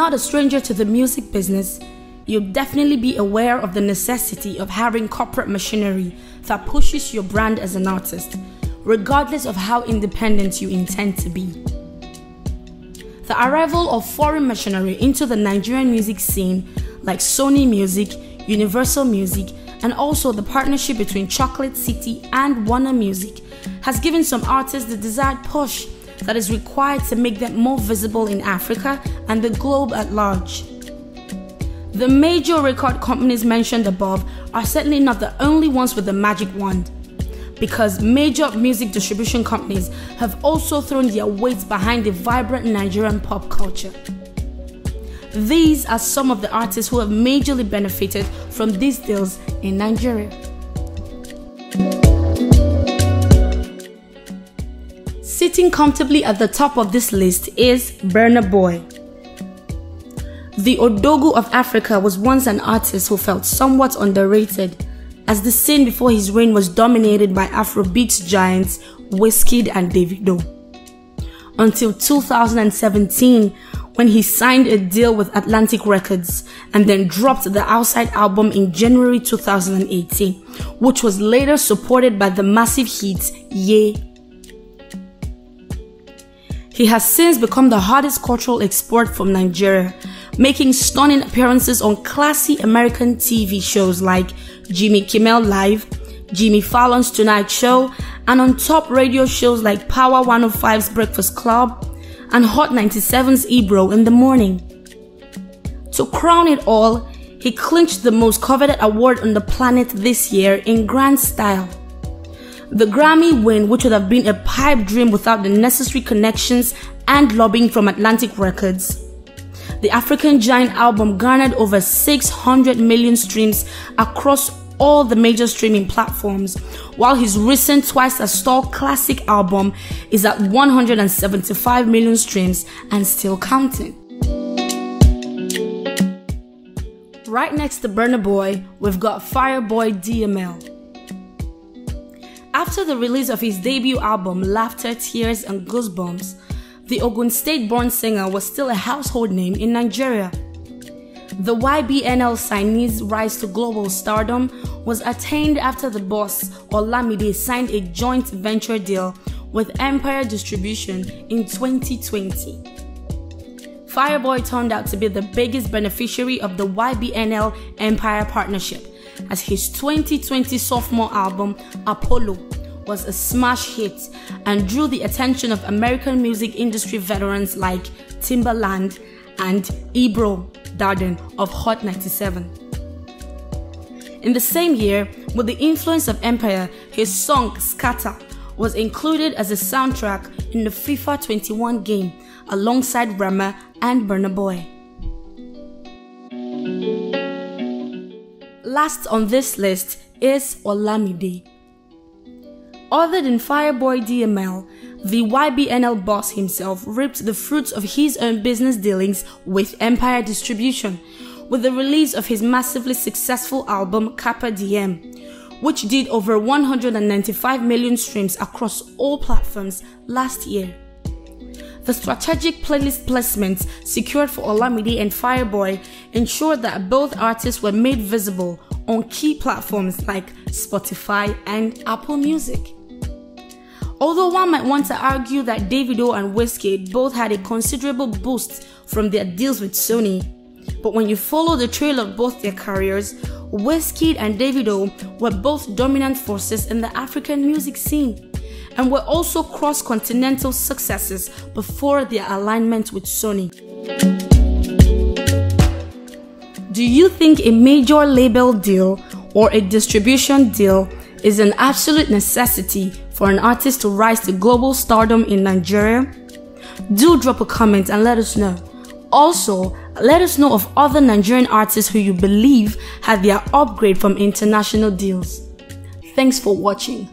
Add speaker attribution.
Speaker 1: not a stranger to the music business, you'll definitely be aware of the necessity of having corporate machinery that pushes your brand as an artist, regardless of how independent you intend to be. The arrival of foreign machinery into the Nigerian music scene, like Sony Music, Universal Music, and also the partnership between Chocolate City and Warner Music, has given some artists the desired push that is required to make them more visible in Africa and the globe at large. The major record companies mentioned above are certainly not the only ones with the magic wand, because major music distribution companies have also thrown their weight behind the vibrant Nigerian pop culture. These are some of the artists who have majorly benefited from these deals in Nigeria. Sitting comfortably at the top of this list is Burna Boy. The Odogu of Africa was once an artist who felt somewhat underrated, as the scene before his reign was dominated by Afrobeats giants Wizkid and Davido. Until 2017, when he signed a deal with Atlantic Records and then dropped the Outside album in January 2018, which was later supported by the massive hit Ye. He has since become the hottest cultural export from Nigeria, making stunning appearances on classy American TV shows like Jimmy Kimmel Live, Jimmy Fallon's Tonight Show, and on top radio shows like Power 105's Breakfast Club and Hot 97's Ebro in the morning. To crown it all, he clinched the most coveted award on the planet this year in grand style. The Grammy win, which would have been a pipe dream without the necessary connections and lobbying from Atlantic Records. The African Giant album garnered over 600 million streams across all the major streaming platforms, while his recent Twice as Tall classic album is at 175 million streams and still counting. Right next to Burna Boy, we've got Fireboy DML. After the release of his debut album Laughter, Tears and Goosebumps, the Ogun State-born singer was still a household name in Nigeria. The YBNL signee's rise to global stardom was attained after the boss, Olamide, signed a joint venture deal with Empire Distribution in 2020. Fireboy turned out to be the biggest beneficiary of the YBNL Empire partnership, as his 2020 sophomore album, Apollo, was a smash hit and drew the attention of American music industry veterans like Timbaland and Ebro Darden of Hot 97. In the same year, with the influence of Empire, his song Scatter was included as a soundtrack in the FIFA 21 game alongside Rema and Burna Boy. Last on this list is Olamide. Other than Fireboy DML, the YBNL boss himself reaped the fruits of his own business dealings with Empire Distribution, with the release of his massively successful album Kappa DM, which did over 195 million streams across all platforms last year. The strategic playlist placements secured for Olamide and Fireboy ensured that both artists were made visible on key platforms like Spotify and Apple Music. Although one might want to argue that Davido and Wizkid both had a considerable boost from their deals with Sony, but when you follow the trail of both their careers, Wizkid and Davido were both dominant forces in the African music scene, and were also cross-continental successes before their alignment with Sony. Do you think a major label deal or a distribution deal is an absolute necessity for an artist to rise to global stardom in Nigeria? Do drop a comment and let us know. Also, let us know of other Nigerian artists who you believe had their upgrade from international deals. Thanks for watching.